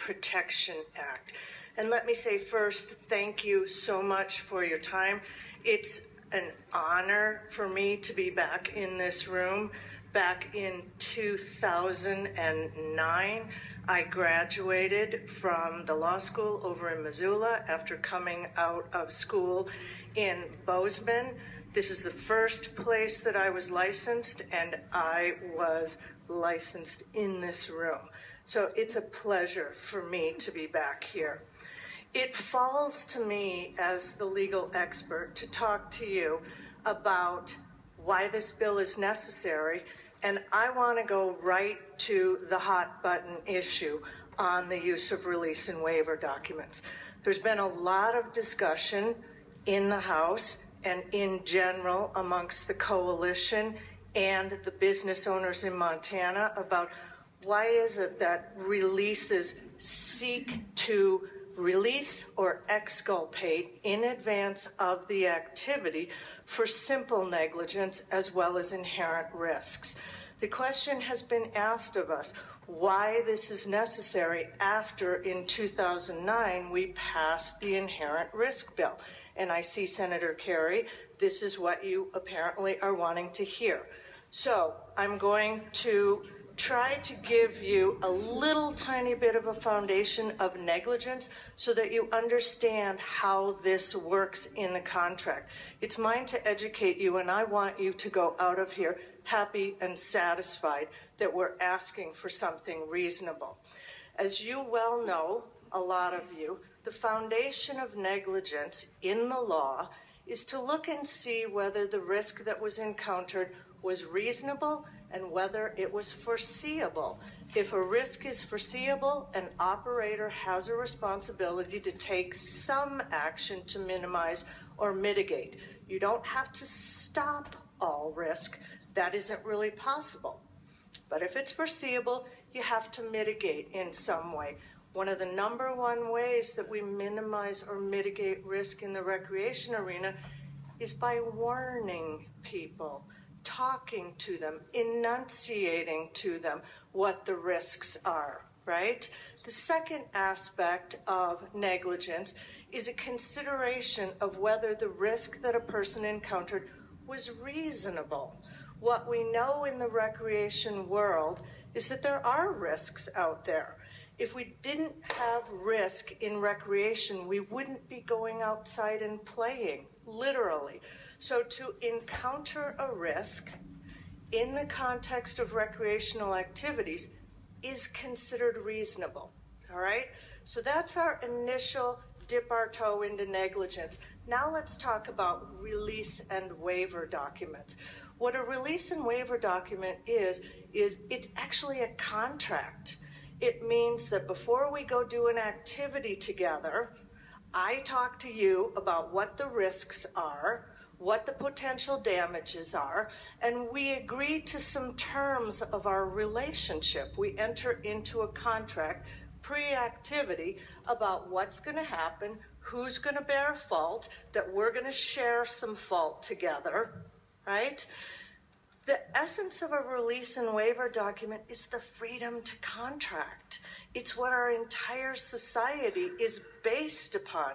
Protection Act. And let me say first, thank you so much for your time. It's an honor for me to be back in this room. Back in 2009, I graduated from the law school over in Missoula after coming out of school in Bozeman. This is the first place that I was licensed, and I was licensed in this room. So it's a pleasure for me to be back here. It falls to me as the legal expert to talk to you about why this bill is necessary, and I want to go right to the hot button issue on the use of release and waiver documents. There's been a lot of discussion in the House and in general amongst the coalition and the business owners in Montana about why is it that releases seek to release or exculpate in advance of the activity for simple negligence as well as inherent risks. The question has been asked of us why this is necessary after in 2009 we passed the inherent risk bill. And I see Senator Kerry, this is what you apparently are wanting to hear. So I'm going to try to give you a little tiny bit of a foundation of negligence so that you understand how this works in the contract. It's mine to educate you, and I want you to go out of here happy and satisfied that we're asking for something reasonable. As you well know, a lot of you, the foundation of negligence in the law is to look and see whether the risk that was encountered was reasonable and whether it was foreseeable. If a risk is foreseeable, an operator has a responsibility to take some action to minimize or mitigate. You don't have to stop all risk. That isn't really possible. But if it's foreseeable, you have to mitigate in some way. One of the number one ways that we minimize or mitigate risk in the recreation arena is by warning people, talking to them, enunciating to them what the risks are, right? The second aspect of negligence is a consideration of whether the risk that a person encountered was reasonable. What we know in the recreation world is that there are risks out there. If we didn't have risk in recreation, we wouldn't be going outside and playing, literally. So to encounter a risk in the context of recreational activities is considered reasonable, all right? So that's our initial dip our toe into negligence. Now let's talk about release and waiver documents. What a release and waiver document is it's actually a contract. It means that before we go do an activity together, I talk to you about what the risks are, what the potential damages are, and we agree to some terms of our relationship. We enter into a contract pre-activity about what's going to happen, who's going to bear fault, that we're going to share some fault together, right? The essence of a release and waiver document is the freedom to contract. It's what our entire society is based upon.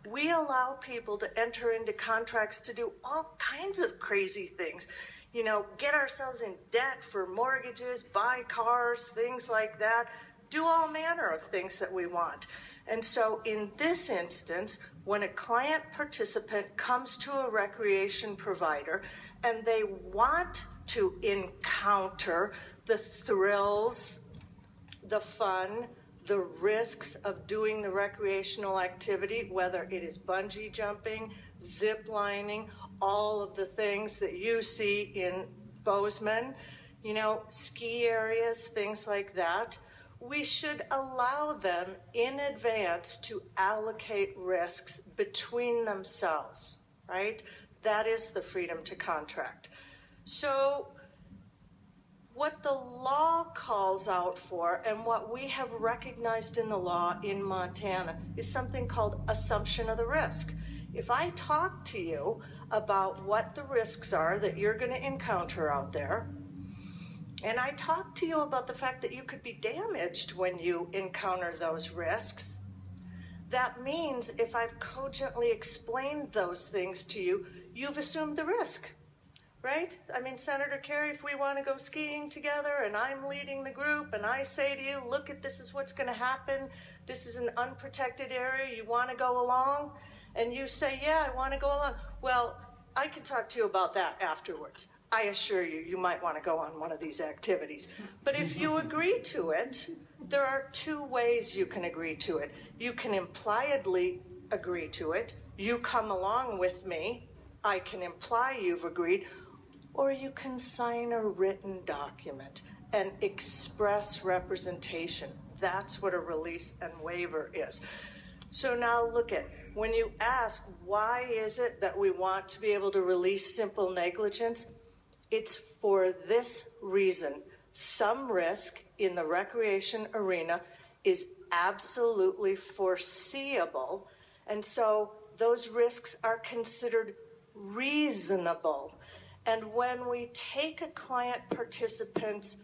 We allow people to enter into contracts to do all kinds of crazy things. You know, get ourselves in debt for mortgages, buy cars, things like that, do all manner of things that we want. And so in this instance, when a client participant comes to a recreation provider and they want to encounter the thrills, the fun, the risks of doing the recreational activity, whether it is bungee jumping, zip lining, all of the things that you see in Bozeman, you know, ski areas, things like that, we should allow them in advance to allocate risks between themselves, right? That is the freedom to contract. So what the law calls out for and what we have recognized in the law in Montana is something called assumption of the risk. If I talk to you about what the risks are that you're going to encounter out there, And I talked to you about the fact that you could be damaged when you encounter those risks. That means if I've cogently explained those things to you, you've assumed the risk, right? I mean, Senator Kerry, if we want to go skiing together and I'm leading the group and I say to you, look, this is what's going to happen. This is an unprotected area. You want to go along? And you say, yeah, I want to go along. Well, I can talk to you about that afterwards. I assure you, you might want to go on one of these activities. But if you agree to it, there are two ways you can agree to it. You can impliedly agree to it. You come along with me. I can imply you've agreed. Or you can sign a written document and express representation. That's what a release and waiver is. So now look at, when you ask, why is it that we want to be able to release simple negligence? It's for this reason. Some risk in the recreation arena is absolutely foreseeable, and so those risks are considered reasonable. And when we take a client participant's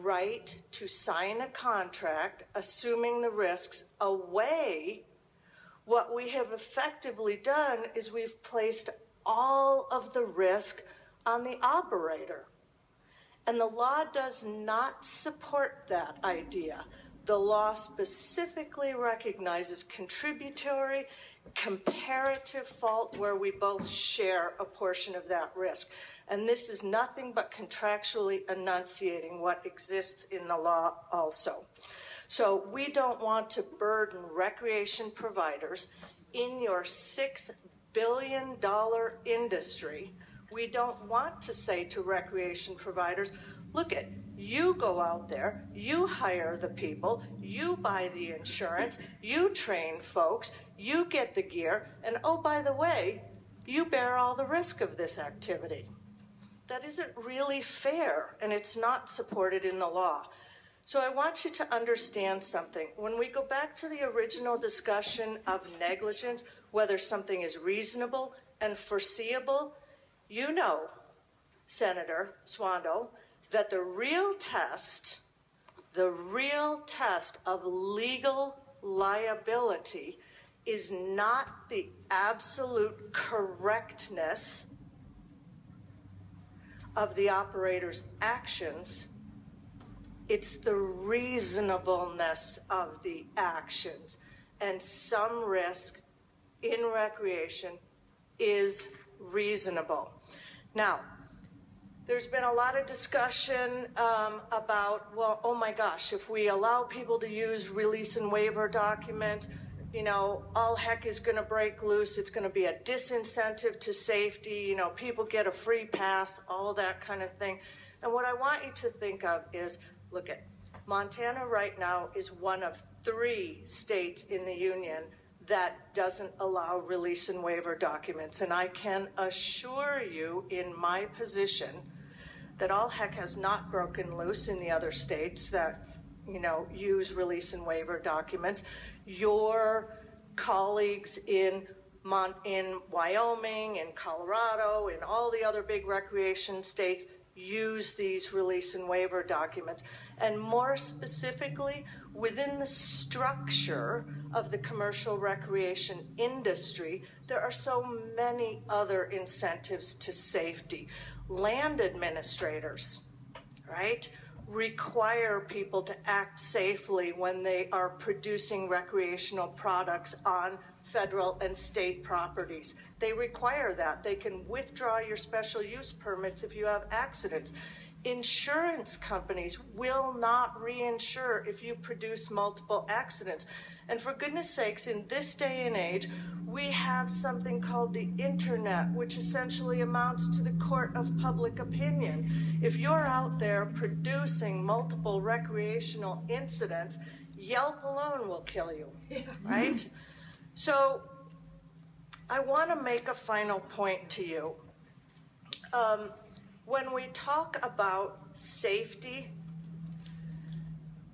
right to sign a contract, assuming the risks away, what we have effectively done is we've placed all of the risk on the operator. And the law does not support that idea. The law specifically recognizes contributory, comparative fault where we both share a portion of that risk. And this is nothing but contractually enunciating what exists in the law also. So we don't want to burden recreation providers in your $6 billion industry. We don't want to say to recreation providers, look at, you go out there, you hire the people, you buy the insurance, you train folks, you get the gear, and oh, by the way, you bear all the risk of this activity. That isn't really fair, and it's not supported in the law. So I want you to understand something. When we go back to the original discussion of negligence, whether something is reasonable and foreseeable, you know, Senator Swandell, that the real test of legal liability is not the absolute correctness of the operator's actions, it's the reasonableness of the actions. And some risk in recreation is reasonable. Now, there's been a lot of discussion about, well, oh my gosh, if we allow people to use release and waiver documents, you know, all heck is going to break loose. It's going to be a disincentive to safety. You know, people get a free pass, all that kind of thing. And what I want you to think of is, look at, Montana right now is one of 3 states in the union that doesn't allow release and waiver documents. And I can assure you in my position that all heck has not broken loose in the other states that, you know, use release and waiver documents. Your colleagues in Wyoming, in Colorado, in all the other big recreation states use these release and waiver documents. And more specifically, within the structure of the commercial recreation industry, there are so many other incentives to safety. Land administrators, right, require people to act safely when they are producing recreational products on federal and state properties. They require that. They can withdraw your special use permits if you have accidents. Insurance companies will not reinsure if you produce multiple accidents. And for goodness sakes, in this day and age, we have something called the internet, which essentially amounts to the court of public opinion. If you're out there producing multiple recreational incidents, Yelp alone will kill you, right? So I want to make a final point to you. When we talk about safety,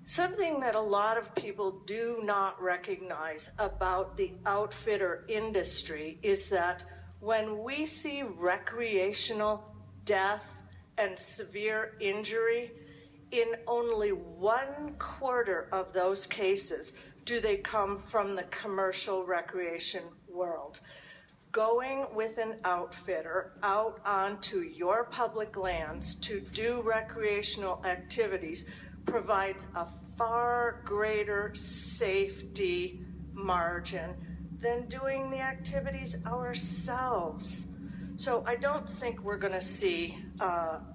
something that a lot of people do not recognize about the outfitter industry is that when we see recreational death and severe injury, in only 1/4 of those cases do they come from the commercial recreation world. Going with an outfitter out onto your public lands to do recreational activities provides a far greater safety margin than doing the activities ourselves. So I don't think we're going to see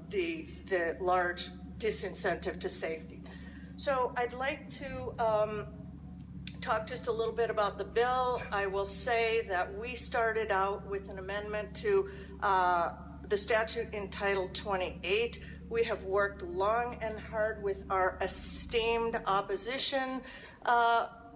the large disincentive to safety. So I'd like to talk just a little bit about the bill. I will say that we started out with an amendment to the statute in Title 28. We have worked long and hard with our esteemed opposition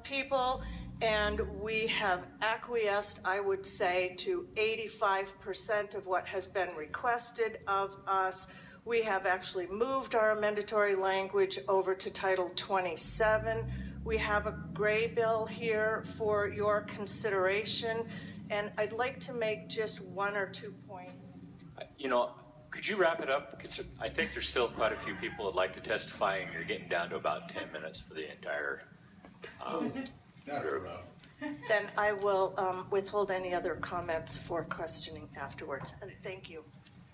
people, and we have acquiesced, I would say, to 85% of what has been requested of us. We have actually moved our amendatory language over to Title 27. We have a gray bill here for your consideration, and I'd like to make just 1 or 2 points. Could you wrap it up? Because I think there's still quite a few people that'd like to testify, and you're getting down to about 10 minutes for the entire group. Then I will withhold any other comments for questioning afterwards, and thank you.